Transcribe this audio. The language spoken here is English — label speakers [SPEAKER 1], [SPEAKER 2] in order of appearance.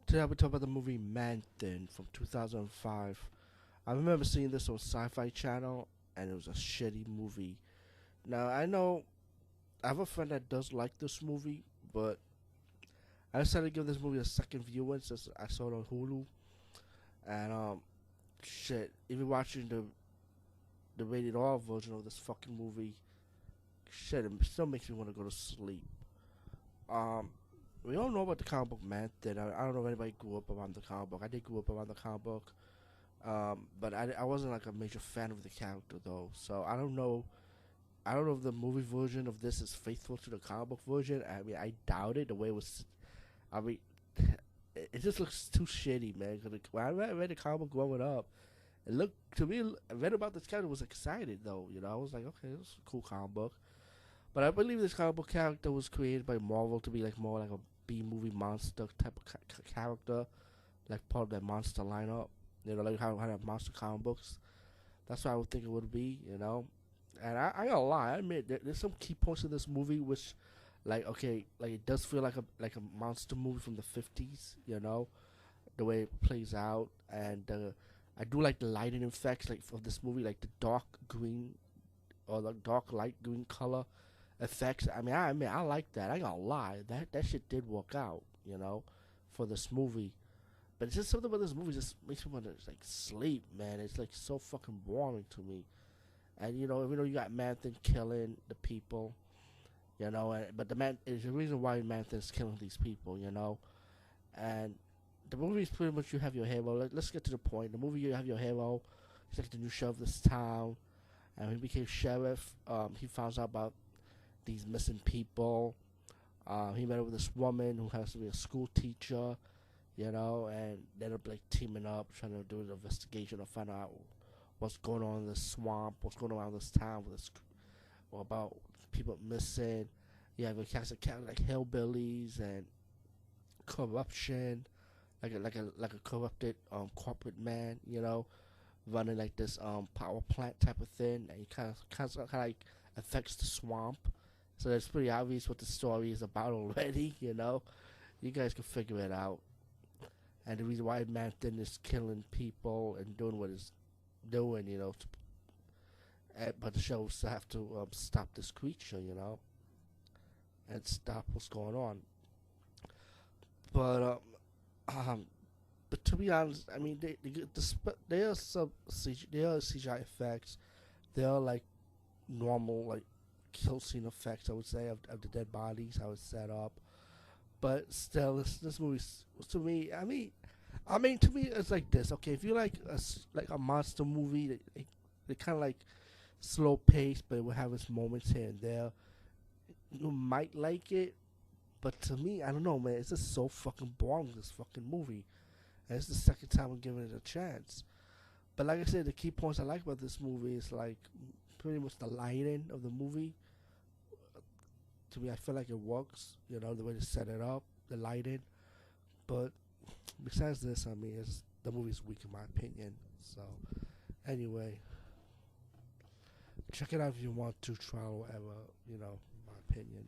[SPEAKER 1] Today we talk about the movie Man Thin from 2005. I remember seeing this on Sci-Fi Channel, and it was a shitty movie. Now I know I have a friend that does like this movie, but I decided to give this movie a second viewing since I saw it on Hulu. And shit, even watching the rated R version of this fucking movie, shit, it still makes me want to go to sleep. Um, we all know about the comic book Man Thin. I don't know if anybody grew up around the comic book. I did grow up around the comic book, but I wasn't like a major fan of the character though. So I don't know. I don't know if the movie version of this is faithful to the comic book version. I mean, I doubt it. The way it was, I mean, it just looks too shitty, man. Cause when I read the comic book growing up, it looked to me. I read about this character, was excited though. You know, I was like, okay, this is a cool comic book. But I believe this comic book character was created by Marvel to be like more like a B movie monster type of character, like part of that monster lineup. You know, like how have monster comic books. That's what I would think it would be. You know, and I gotta lie, I admit there's some key points in this movie which, like, okay, like it does feel like a monster movie from the 50s. You know, the way it plays out, and I do like the lighting effects like of this movie, like the dark green or the dark light green color effects. I like that. I ain't gonna lie, that shit did work out, you know, for this movie. But it's just something about this movie just makes me want to like sleep, man. It's like so fucking boring to me. And you know, even though you got Manthin killing the people, you know, but the man is the reason why Manthin's killing these people, you know. And the movie is pretty much you have your hero. Let's get to the point. The movie, you have your hero. He's like the new sheriff of this town, and when he became sheriff, he finds out about these missing people. He met up with this woman who has to be a school teacher, you know, and they end up like teaming up, trying to do an investigation to find out what's going on in this swamp, what's going on around this town, with this, or about people missing. You have a cast of characters like hillbillies and corruption, like a corrupted corporate man, you know, running like this power plant type of thing, and he kind of like affects the swamp. So it's pretty obvious what the story is about already, you know. You guys can figure it out. And the reason why Manthin is killing people and doing what he's doing, you know. But the show still have to stop this creature, you know, and stop what's going on. But but to be honest, I mean, there are some there are CGI effects. There are like normal like kill scene effects, I would say, of the dead bodies, how it's set up. But still, this movie to me, I mean to me it's like this. Okay, if you like like a monster movie, they kind of like slow pace, but it will have its moments here and there. You might like it, but to me, I don't know, man. It's just so fucking boring, this fucking movie. And it's the second time I'm giving it a chance. But like I said, the key points I like about this movie is like pretty much the lighting of the movie. To me, I feel like it works. You know, the way they set it up, the lighting. But besides this, I mean, the movie's weak in my opinion. So anyway, check it out if you want to. Try or whatever. You know, my opinion.